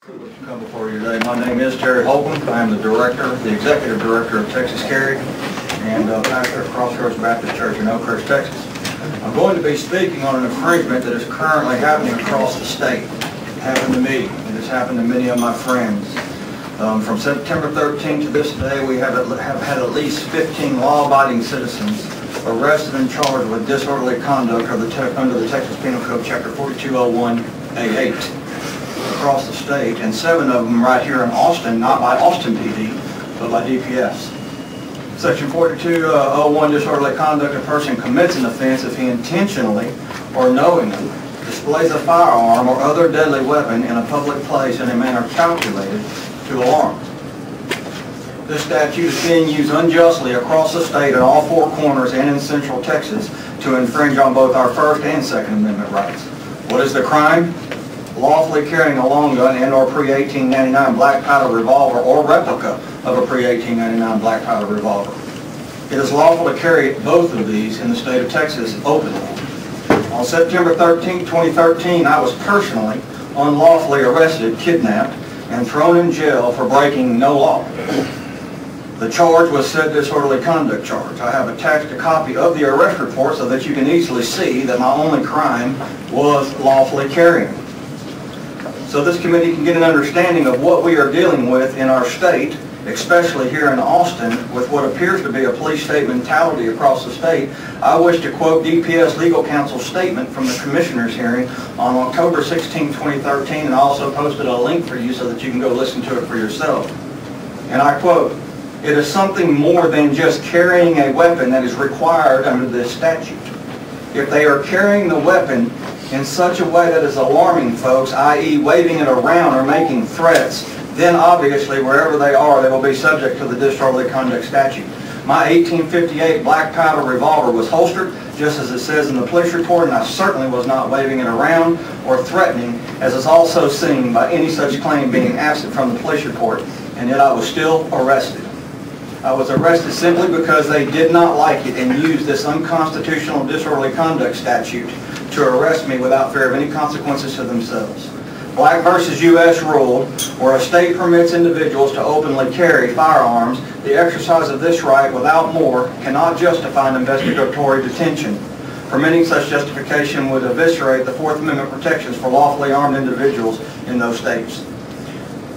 Come before you today. My name is Terry Holcomb. I am the executive director of Texas Carry and pastor at Crossroads Baptist Church in Oak Ridge, Texas. I'm going to be speaking on an infringement that is currently happening across the state. It happened to me. It has happened to many of my friends. From September 13th to this day, we have had at least 15 law-abiding citizens arrested and charged with disorderly conduct under the Texas Penal Code, Chapter 4201A8. Across the state, and 7 of them right here in Austin, not by Austin PD, but by DPS. Section 4201, disorderly conduct, a person commits an offense if he intentionally or knowingly displays a firearm or other deadly weapon in a public place in a manner calculated to alarm. This statute is being used unjustly across the state at all 4 corners and in central Texas to infringe on both our First and Second Amendment rights. What is the crime? Lawfully carrying a long gun and or pre-1899 black powder revolver or replica of a pre-1899 black powder revolver. It is lawful to carry both of these in the state of Texas openly. On September 13, 2013, I was personally unlawfully arrested, kidnapped, and thrown in jail for breaking no law. The charge was said disorderly conduct charge. I have attached a copy of the arrest report so that you can easily see that my only crime was lawfully carrying. So this committee can get an understanding of what we are dealing with in our state, especially here in Austin, with what appears to be a police state mentality across the state. I wish to quote DPS Legal Counsel's statement from the Commissioner's hearing on October 16, 2013, and I also posted a link for you so that you can go listen to it for yourself. And I quote, "It is something more than just carrying a weapon that is required under this statute. If they are carrying the weapon in such a way that is alarming folks, i.e. waving it around or making threats, then obviously wherever they are, they will be subject to the disorderly conduct statute. My 1858 black powder revolver was holstered, just as it says in the police report, and I certainly was not waving it around or threatening, as is also seen by any such claim being absent from the police report, and yet I was still arrested. I was arrested simply because they did not like it and used this unconstitutional disorderly conduct statute to arrest me without fear of any consequences to themselves. Black versus U.S. ruled, where a state permits individuals to openly carry firearms, the exercise of this right without more cannot justify an investigatory detention. Permitting such justification would eviscerate the Fourth Amendment protections for lawfully armed individuals in those states."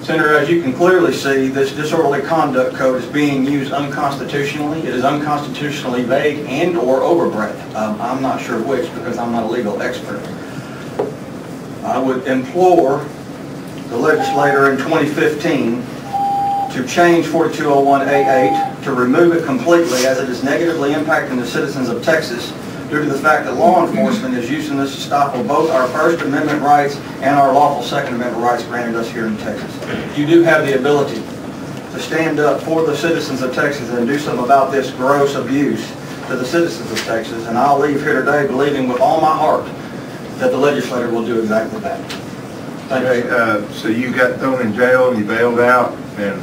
Senator, as you can clearly see, this disorderly conduct code is being used unconstitutionally. It is unconstitutionally vague and or overbreadth. I'm not sure which because I'm not a legal expert. I would implore the legislator in 2015 to change 4201A8 to remove it completely, as it is negatively impacting the citizens of Texas due to the fact that law enforcement is using this to stifle both our First Amendment rights and our lawful Second Amendment rights granted us here in Texas. You do have the ability to stand up for the citizens of Texas and do something about this gross abuse to the citizens of Texas, and I'll leave here today believing with all my heart that the legislator will do exactly that. Thank you. So you got thrown in jail and you bailed out, and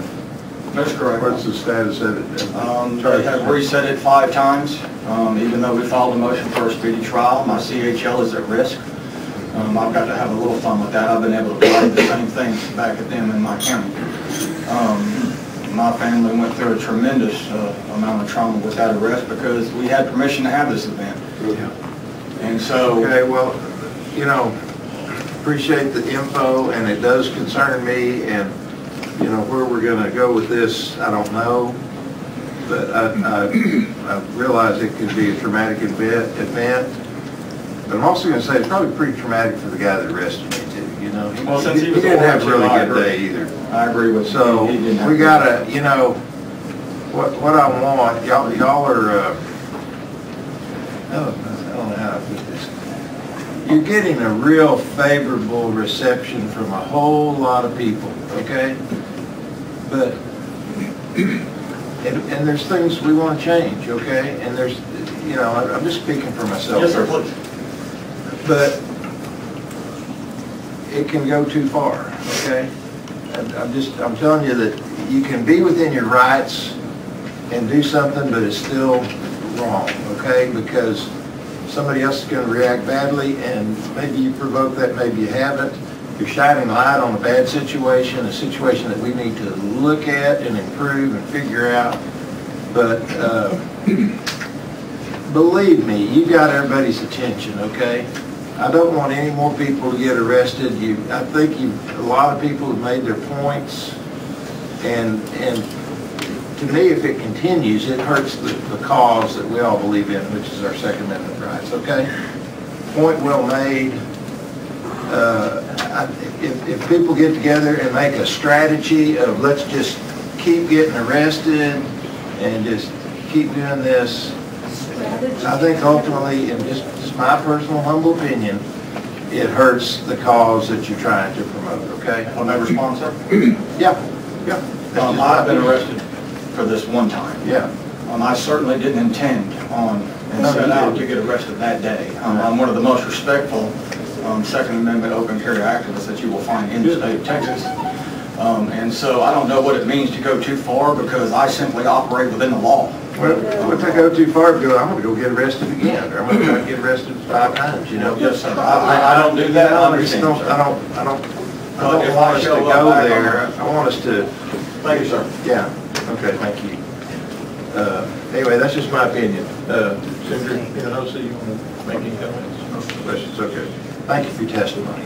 that's correct. What's the status of it? They have reset it 5 times. Even though we filed a motion for a speedy trial, my CHL is at risk. I've got to have a little fun with that. I've been able to apply the same things back at them in my county. My family went through a tremendous amount of trauma with that arrest because we had permission to have this event. Yeah. And so... Okay, well, you know, appreciate the info, and it does concern me, and you know, where we're going to go with this, I don't know, but I realize it could be a traumatic event, but I'm also going to say it's probably pretty traumatic for the guy that arrested me too, you know. Well, since he didn't have a really good day either. I agree with you. So we got to, you know, what I want, y'all are, I don't know how to put this. You're getting a real favorable reception from a whole lot of people, okay? But, and there's things we want to change, okay? And there's, you know, I'm just speaking for myself. Yes, sir, please. But it can go too far, okay? And I'm telling you that you can be within your rights and do something, but it's still wrong, okay? Because somebody else is going to react badly, and maybe you provoke that, maybe you haven't, you're shining light on a bad situation, a situation that we need to look at and improve and figure out. But believe me, you got everybody's attention, okay? I don't want any more people to get arrested. I think a lot of people have made their points, and to me, if it continues, it hurts the cause that we all believe in, which is our Second Amendment rights, okay? Point well made. If people get together and make a strategy of let's just keep getting arrested and just keep doing this, I think ultimately, in just my personal humble opinion, it hurts the cause that you're trying to promote, okay? Will I respond, sir? Yeah. I've been arrested for this one time. Yeah. I certainly didn't intend on and set out to get arrested that day. I'm one of the most respectful Second Amendment open carry activists that you will find in the state of Texas. And so I don't know what it means to go too far, because I simply operate within the law. Well, if I go too far, I'm going to go get arrested again, or I'm going to try to get arrested 5 times, you know? Yes, sir. I don't do that. I understand, sir. I don't want us to go there. I want us to... Thank you, sir. Yeah. Okay, thank you. Anyway, that's just my opinion. Senator Hinojosa, you want to make any comments? Questions? Okay. Thank you for your testimony.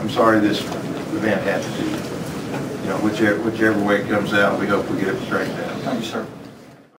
I'm sorry this event happened to you. You know, whichever way it comes out, we hope we get it straightened out. Thank you, sir.